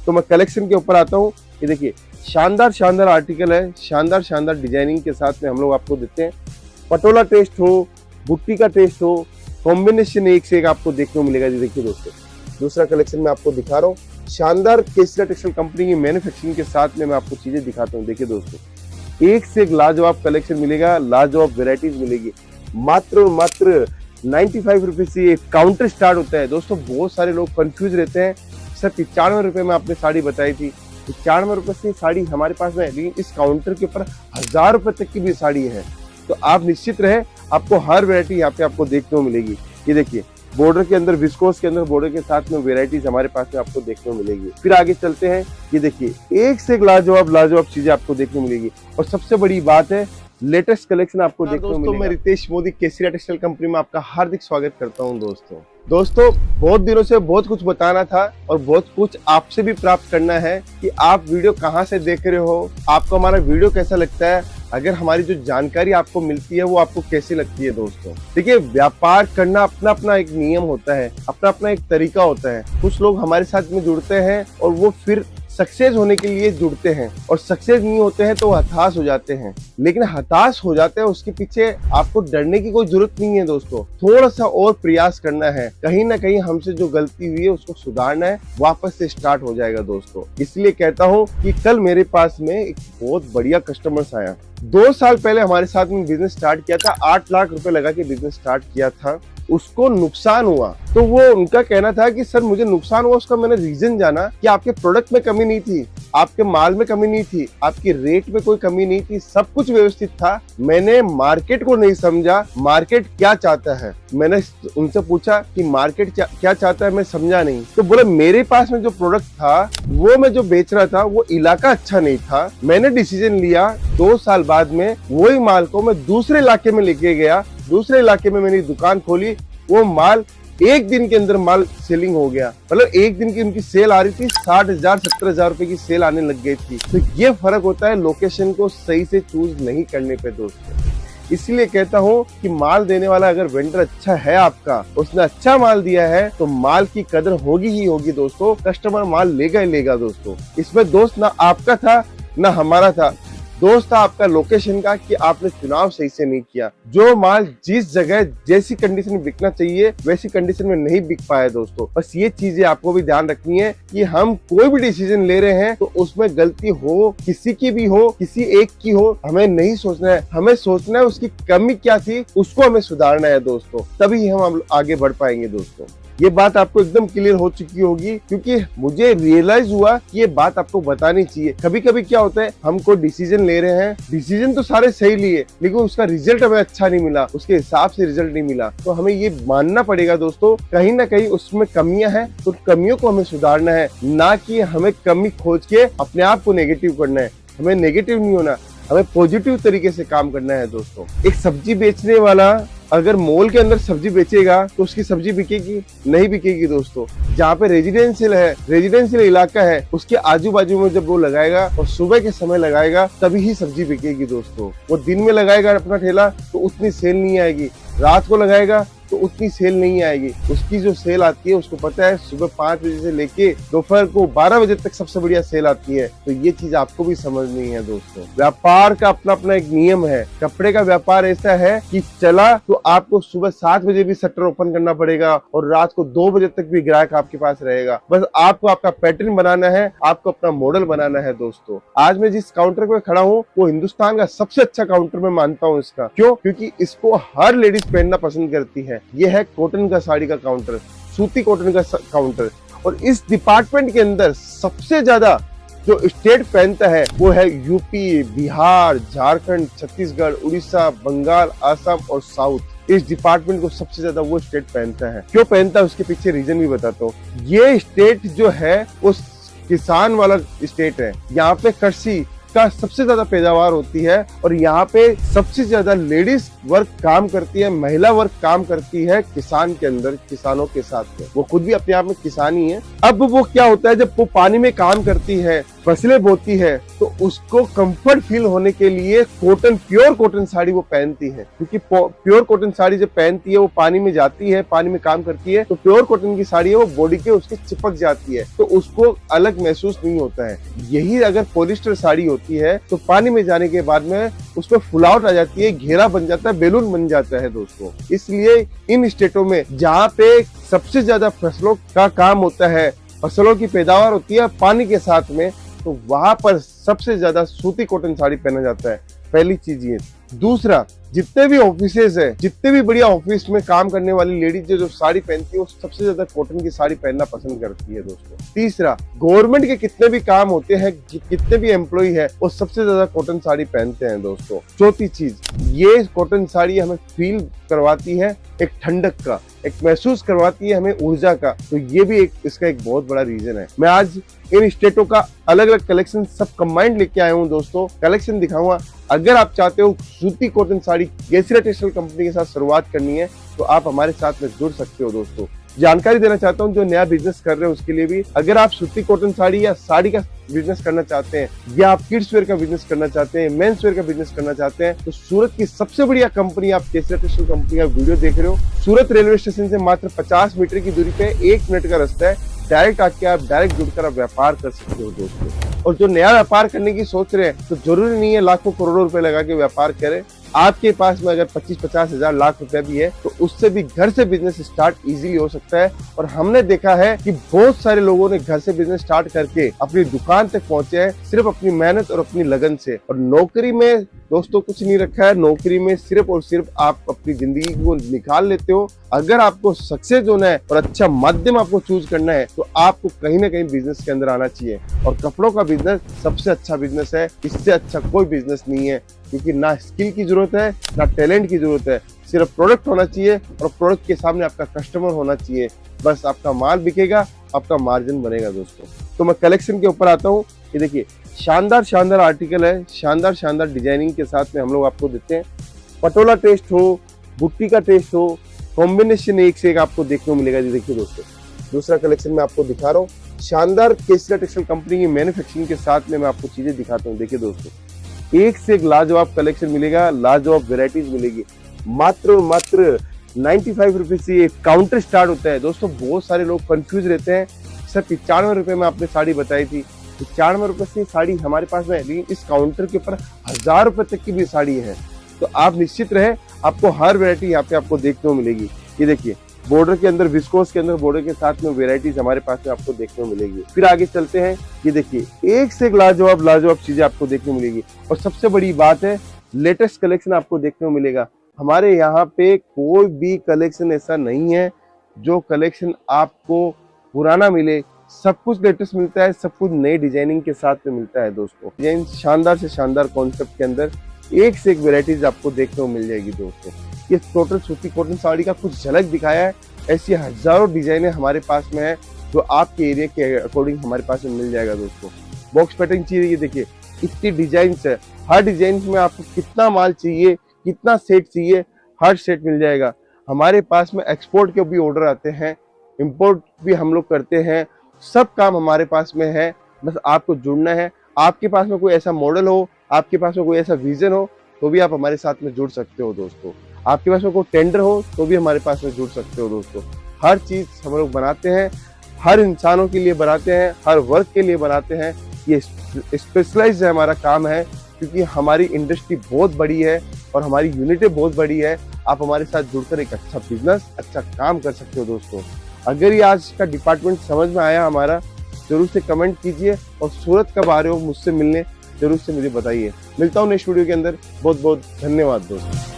तो मैं कलेक्शन के ऊपर आता हूँ। ये देखिए शानदार शानदार आर्टिकल है, शानदार शानदार डिजाइनिंग के साथ में हम लोग आपको देते हैं। पटोला टेस्ट हो, बुट्टी का टेस्ट हो, कॉम्बिनेशन एक से एक आपको देखने को मिलेगा। जी देखिए दोस्तों, दूसरा कलेक्शन मैं आपको दिखा रहा हूँ। शानदार केसरिया टेक्सटाइल कंपनी की मैन्युफैक्चरिंग के साथ में मैं आपको चीजें दिखाता हूँ। देखिए दोस्तों, एक से एक लाजवाब कलेक्शन मिलेगा, लाजवाब वेराइटीज मिलेगी। मात्र 95 रुपए से ये काउंटर स्टार्ट होता है। दोस्तों बहुत सारे लोग कंफ्यूज रहते हैं, सर 95 रुपए में आपने साड़ी बताई थी, 95 रुपए से साड़ी हमारे पास में, लेकिन इस काउंटर के ऊपर 1000 रुपए तक की भी साड़ी है। तो आप निश्चित रहे, आपको हर वैरायटी यहाँ पे आपको देखने को मिलेगी। ये देखिए बॉर्डर के अंदर, विस्कोस के अंदर बॉर्डर के साथ में वेराइटीज हमारे पास में आपको देखने को मिलेगी। फिर आगे चलते हैं। ये देखिए एक से एक लाजवाब चीजें आपको देखने को मिलेगी, और सबसे बड़ी बात है लेटेस्ट कलेक्शन आपको देखने को मिलेगा। मैं रितेश मोदी केसरिया टेक्सटाइल कंपनी में आपका हार्दिक स्वागत करता हूं। दोस्तों बहुत दिनों से बहुत कुछ बताना था और बहुत कुछ आपसे भी प्राप्त करना है कि आप वीडियो कहां से देख रहे हो, आपको हमारा वीडियो कैसा लगता है, अगर हमारी जो जानकारी आपको मिलती है वो आपको कैसी लगती है। दोस्तों देखिए, व्यापार करना अपना अपना एक नियम होता है, अपना अपना एक तरीका होता है। कुछ लोग हमारे साथ में जुड़ते हैं और वो फिर सक्सेस होने के लिए जुड़ते हैं, और सक्सेस नहीं होते हैं तो हताश हो जाते हैं। लेकिन हताश हो जाते हैं, उसके पीछे आपको डरने की कोई जरूरत नहीं है। दोस्तों थोड़ा सा और प्रयास करना है, कहीं ना कहीं हमसे जो गलती हुई है उसको सुधारना है, वापस से स्टार्ट हो जाएगा। दोस्तों इसलिए कहता हूँ कि कल मेरे पास में एक बहुत बढ़िया कस्टमर्स आया। 2 साल पहले हमारे साथ में बिजनेस स्टार्ट किया था, 8 लाख रुपए लगा के बिजनेस स्टार्ट किया था। उसको नुकसान हुआ, तो वो उनका कहना था कि सर मुझे नुकसान हुआ, उसका मैंने रीजन जाना कि आपके प्रोडक्ट में कमी नहीं थी, आपके माल में कमी नहीं थी, आपकी रेट में कोई कमी नहीं थी, सब कुछ व्यवस्थित था। मैंने मार्केट को नहीं समझा, मार्केट क्या चाहता है। मैंने उनसे पूछा कि मार्केट क्या चाहता है, मैं समझा नहीं। तो बोले मेरे पास में जो प्रोडक्ट था, वो मैं जो बेच रहा था, वो इलाका अच्छा नहीं था। मैंने डिसीजन लिया 2 साल बाद में वही माल को मैं दूसरे इलाके में लेके गया, दूसरे इलाके में मैंने दुकान खोली। वो माल एक दिन के अंदर माल सेलिंग हो गया, मतलब एक दिन की उनकी सेल आ रही थी, 60,000 70,000 रुपए की सेल आने लग गई थी। तो ये फर्क होता है लोकेशन को सही से चूज नहीं करने पे। दोस्तों इसलिए कहता हूँ कि माल देने वाला अगर वेंडर अच्छा है, आपका उसने अच्छा माल दिया है, तो माल की कदर होगी ही होगी। दोस्तों कस्टमर माल लेगा ही लेगा। दोस्तों इसमें दोस्त ना आपका था ना हमारा था, दोस्त था आपका लोकेशन का, कि आपने चुनाव सही से नहीं किया। जो माल जिस जगह जैसी कंडीशन में बिकना चाहिए वैसी कंडीशन में नहीं बिक पाया। दोस्तों बस ये चीजें आपको भी ध्यान रखनी है कि हम कोई भी डिसीजन ले रहे हैं तो उसमें गलती हो, किसी की भी हो, किसी एक की हो, हमें नहीं सोचना है। हमें सोचना है उसकी कमी क्या थी, उसको हमें सुधारना है। दोस्तों तभी हम आगे बढ़ पाएंगे। दोस्तों ये बात आपको एकदम क्लियर हो चुकी होगी, क्योंकि मुझे रियलाइज हुआ कि ये बात आपको बतानी चाहिए। कभी कभी क्या होता है, हम कोई डिसीजन ले रहे हैं, डिसीजन तो सारे सही लिए, लेकिन उसका रिजल्ट हमें अच्छा नहीं मिला, उसके हिसाब से रिजल्ट नहीं मिला। तो हमें ये मानना पड़ेगा दोस्तों, कहीं ना कहीं उसमें कमियां हैं, तो कमियों को हमें सुधारना है, ना कि हमें कमी खोज के अपने आप को नेगेटिव करना है। हमें नेगेटिव नहीं होना, हमें पॉजिटिव तरीके से काम करना है। दोस्तों एक सब्जी बेचने वाला अगर मॉल के अंदर सब्जी बेचेगा तो उसकी सब्जी बिकेगी नहीं बिकेगी। दोस्तों जहाँ पे रेजिडेंशियल है, रेजिडेंशियल इलाका है, उसके आजू बाजू में जब वो लगाएगा और सुबह के समय लगाएगा तभी ही सब्जी बिकेगी। दोस्तों वो दिन में लगाएगा अपना ठेला तो उतनी सेल नहीं आएगी, रात को लगाएगा तो उतनी सेल नहीं आएगी। उसकी जो सेल आती है उसको पता है, सुबह 5 बजे से लेके दोपहर को 12 बजे तक सबसे बढ़िया सेल आती है। तो ये चीज आपको भी समझनी है। दोस्तों व्यापार का अपना अपना एक नियम है। कपड़े का व्यापार ऐसा है कि चला तो आपको सुबह 7 बजे भी शटर ओपन करना पड़ेगा और रात को 2 बजे तक भी ग्राहक आपके पास रहेगा। बस आपको आपका पैटर्न बनाना है, आपको अपना मॉडल बनाना है। दोस्तों आज मैं जिस काउंटर पे खड़ा हूँ वो हिंदुस्तान का सबसे अच्छा काउंटर मैं मानता हूँ इसका। क्यों? क्योंकि इसको हर लेडीज पहनना पसंद करती है। ये है कॉटन का साड़ी का काउंटर, सूती कॉटन का काउंटर, और इस डिपार्टमेंट के अंदर सबसे ज्यादा जो स्टेट पहनता है वो है यूपी, बिहार, झारखंड, छत्तीसगढ़, उड़ीसा, बंगाल, असम और साउथ। इस डिपार्टमेंट को सबसे ज्यादा वो स्टेट पहनता है। क्यों पहनता है उसके पीछे रीजन भी बताता हूँ। ये स्टेट जो है वो किसान वाला स्टेट है। यहाँ पे कृषि का सबसे ज्यादा पैदावार होती है और यहाँ पे सबसे ज्यादा लेडीज वर्क काम करती है, महिला वर्क काम करती है किसान के अंदर, किसानों के साथ में। वो खुद भी अपने आप में किसान ही है। अब वो क्या होता है, जब वो पानी में काम करती है फसलें बोती है तो उसको कंफर्ट फील होने के लिए कॉटन, प्योर कॉटन साड़ी वो पहनती है, क्योंकि प्योर कॉटन साड़ी जब पहनती है वो पानी में जाती है, पानी में काम करती है, तो प्योर कॉटन की साड़ी है वो बॉडी के उसके चिपक जाती है, तो उसको अलग महसूस नहीं होता है। यही अगर पॉलिस्टर साड़ी होती है तो पानी में जाने के बाद में उसमें फुलावट आ जाती है, घेरा बन जाता है, बैलून बन जाता है दोस्तों। इसलिए इन स्टेटों में जहाँ पे सबसे ज्यादा फसलों का काम होता है, फसलों की पैदावार होती है पानी के साथ में, तो वहां पर सबसे ज्यादा सूती कॉटन साड़ी पहना जाता है। पहली चीज ये। दूसरा, जितने भी ऑफिसेज है, जितने भी बढ़िया ऑफिस में काम करने वाली लेडीज जो साड़ी पहनती है वो सबसे ज्यादा कॉटन की साड़ी पहनना पसंद करती है दोस्तों। तीसरा, गवर्नमेंट के कितने भी काम होते हैं, कितने भी एम्प्लॉय है वो सबसे ज्यादा कॉटन साड़ी पहनते हैं दोस्तों। चौथी चीज, ये कॉटन साड़ी हमें फील करवाती है एक ठंडक का, एक महसूस करवाती है हमें ऊर्जा का, तो ये भी इसका एक बहुत बड़ा रीजन है। मैं आज इन स्टेटों का अलग अलग कलेक्शन सब कंबाइंड लेके आया हूँ दोस्तों, कलेक्शन दिखाऊंगा। अगर आप चाहते हो सूती कॉटन साड़ी केसरिया टेक्सटाइल कंपनी के साथ शुरुआत करनी है तो आप हमारे साथ में जुड़ सकते हो दोस्तों। जानकारी देना चाहता हूँ जो नया बिजनेस कर रहे हो उसके लिए भी, अगर आप सूती कॉटन साड़ी या साड़ी का बिजनेस करना चाहते हैं, या आप किड्स वेयर का बिजनेस करना चाहते हैं, मेंस वेयर का बिजनेस करना चाहते हैं, तो सूरत की सबसे बढ़िया कंपनी आप केसरिया टेक्सटाइल कंपनी का वीडियो देख रहे हो। सूरत रेलवे स्टेशन से मात्र 50 मीटर की दूरी पे 1 मिनट का रास्ता है। डायरेक्ट आके आप डायरेक्ट जुड़कर आप व्यापार कर सकते हो दोस्तों। और जो नया व्यापार करने की सोच रहे हैं तो जरूरी नहीं है लाखों करोड़ों रुपए लगा के व्यापार करें। आपके पास में अगर 25-50 हजार लाख रुपए भी है तो उससे भी घर से बिजनेस स्टार्ट इजीली हो सकता है। और हमने देखा है कि बहुत सारे लोगों ने घर से बिजनेस स्टार्ट करके अपनी दुकान तक पहुंचे हैं सिर्फ अपनी मेहनत और अपनी लगन से। और नौकरी में दोस्तों कुछ नहीं रखा है, नौकरी में सिर्फ और सिर्फ आप अपनी जिंदगी को निकाल लेते हो। अगर आपको सक्सेस होना है और अच्छा माध्यम आपको चूज करना है तो आपको कहीं ना कहीं बिजनेस के अंदर आना चाहिए। और कपड़ों का बिजनेस सबसे अच्छा बिजनेस है, इससे अच्छा कोई बिजनेस नहीं है, क्योंकि ना स्किल की जरूरत है ना टैलेंट की जरूरत है, सिर्फ प्रोडक्ट होना चाहिए और प्रोडक्ट के सामने आपका कस्टमर होना चाहिए। बस आपका माल बिकेगा, आपका मार्जिन बनेगा दोस्तों। तो मैं कलेक्शन के ऊपर आता हूँ। ये देखिए शानदार शानदार आर्टिकल है, शानदार शानदार डिजाइनिंग के साथ में हम लोग आपको देते हैं। पटोला टेस्ट हो, बुट्टी का टेस्ट हो, कॉम्बिनेशन एक से एक आपको देखने को मिलेगा। जी देखिए दोस्तों, दूसरा कलेक्शन मैं आपको दिखा रहा हूँ। शानदार केसरिया टेक्सटाइल कंपनी की मैन्युफैक्चरिंग के साथ में मैं आपको चीजें दिखाता हूँ। देखिए दोस्तों, एक से एक लाजवाब कलेक्शन मिलेगा, लाजवाब वेराइटीज मिलेगी। मात्र 95 रुपए से ये काउंटर स्टार्ट होता है दोस्तों। बहुत सारे लोग कंफ्यूज रहते हैं, सर 95 रुपए में आपने साड़ी बताई थी, 95 रुपए से साड़ी हमारे पास में है, लेकिन इस काउंटर के ऊपर 1000 रुपए तक की भी साड़ी है। तो आप निश्चित रहे, आपको हर वैरायटी यहाँ पे आपको देखने को मिलेगी। ये देखिए बॉर्डर के अंदर, विस्कोस के अंदर बॉर्डर के साथ में वेराइटीज हमारे पास में आपको देखने को मिलेगी। फिर आगे चलते हैं। ये देखिए एक से एक लाजवाब चीजें आपको देखने को मिलेगी। और सबसे बड़ी बात है, लेटेस्ट कलेक्शन आपको देखने को मिलेगा। हमारे यहाँ पे कोई भी कलेक्शन ऐसा नहीं है जो कलेक्शन आपको पुराना मिले। सब कुछ लेटेस्ट मिलता है, सब कुछ नई डिजाइनिंग के साथ में मिलता है दोस्तों। डिजाइन शानदार से शानदार कॉन्सेप्ट के अंदर एक से एक वेराइटीज आपको देखने को मिल जाएगी दोस्तों। ये टोटल सूती कॉटन साड़ी का कुछ झलक दिखाया है। ऐसी हजारों डिजाइने हमारे पास में है जो आपके एरिया के अकॉर्डिंग हमारे पास में मिल जाएगा दोस्तों। बॉक्स पैटर्न चाहिए, ये देखिए इतनी डिजाइन है। हर डिजाइन में आपको कितना माल चाहिए, कितना सेट चाहिए, हर सेट मिल जाएगा। हमारे पास में एक्सपोर्ट के भी ऑर्डर आते हैं, इंपोर्ट भी हम लोग करते हैं, सब काम हमारे पास में है। बस आपको जुड़ना है। आपके पास में कोई ऐसा मॉडल हो, आपके पास में कोई ऐसा विजन हो तो भी आप हमारे साथ में जुड़ सकते हो दोस्तों। आपके पास में कोई टेंडर हो तो भी हमारे पास में जुड़ सकते हो दोस्तों। हर चीज हम लोग बनाते हैं, हर इंसानों के लिए बनाते हैं, हर वर्ग के लिए बनाते हैं। ये स्पेशलाइज्ड है हमारा काम है, क्योंकि हमारी इंडस्ट्री बहुत बड़ी है और हमारी यूनिटें बहुत बड़ी है। आप हमारे साथ जुड़कर एक अच्छा बिजनेस, अच्छा काम कर सकते हो दोस्तों। अगर ये आज का डिपार्टमेंट समझ में आया हमारा, जरूर से कमेंट कीजिए। और सूरत कब आ रहे हो मुझसे मिलने, जरूर से मुझे बताइए। मिलता हूँ नेक्स्ट वीडियो के अंदर। बहुत बहुत धन्यवाद दोस्तों।